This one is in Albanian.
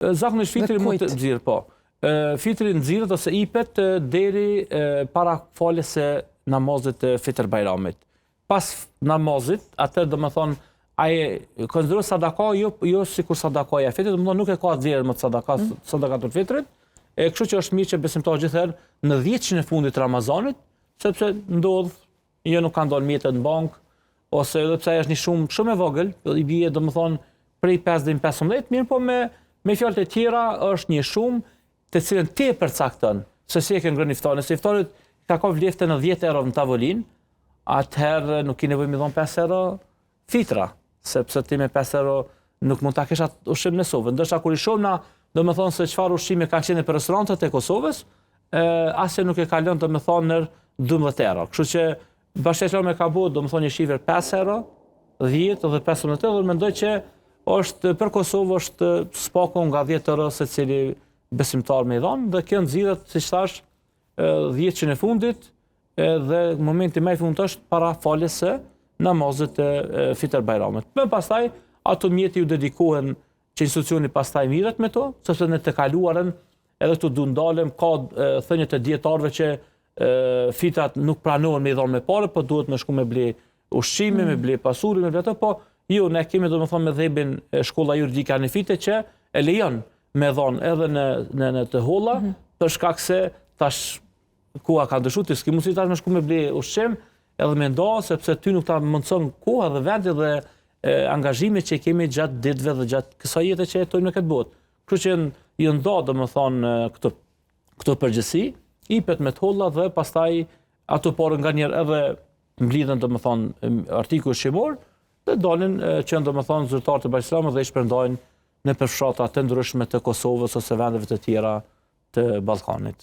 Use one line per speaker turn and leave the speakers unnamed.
Zakonisht fitri mund të nxirr, po. Fitri nxirret ose ipet deri para faljes së namazit të Fitr Bajramit. Pas namazit, atë domethënë ai konsiderohet sadaka jo sikur sadakaja e fitit, domethënë nuk e ka vlerë më sadakatul fitrit. Kështu që është mirë që besimtarët gjithherë në 10 e fundit të Ramazanit, sepse ndodh, jo nuk ka ndonjë mjetet në bank, ose edhe pse është një shumë shumë e vogël, i bie domethënë prej 5 deri në 15, mirë po me fjalët e tjera është një shumë të cilën ti e përcakton se si e ke ngrënë iftarin. Se iftari ka vlefte në 10 euro në tavolinë, atëherë nuk ke nevojë me dhon 5 euro fitra, sepse ti me 5 euro nuk mund ta kesh atë ushqim në sovë. Ndoshta kur i shohim na, domethënë se çfarë ushqime kanë qenë për restorantet e Kosovës, asë nuk e ka lënë domethënë në 12 euro. Kështu që bashkëqendrimi me ka bërë domethënë një shifër 5 euro, 10 dhe 15 euro, mendoj që është për Kosovë është spaku nga 10 euro secili besimtar me i dhon, dhe kjo nxirret, siç thash, 10 e fundit, dhe momenti më i fundit është para faljes së namazit të Fitr Bajramit. Më pastaj ato mjeti ju dedikohen që institucioni pastaj mirret me to, sepse në të kaluarën edhe këtu du ndalem, ka thënie të dietarëve që fitrat nuk pranohen me i dhon me parë, po duhet me shku me ble ushqime, me ble pasuri, me ble ato, po jo, ne kemi domethënë me dhëbin shkolla juridike anifite që e lejon me dhon edhe në të holla, për shkak se tash koha ka ndryshuar, ti s'ke mundësi tash me shku me ble ushqim, edhe me nda, sepse ty nuk ta mundson koha dhe vendi dhe angazhimet që kemi gjatë ditëve dhe gjatë kësaj jete që jetojmë në këtë botë. Kështu që i nda domethënë këto përgjithësi, ipet me të holla dhe pastaj ato porë nganjëherë edhe mblidhen domethënë artikuj ushqimor, dhe dalin që domethënë zyrtarët e Bashkislamit dhe i shpërndajnë në përfshatra të ndryshme të Kosovës ose vendeve të tjera të Ballkanit.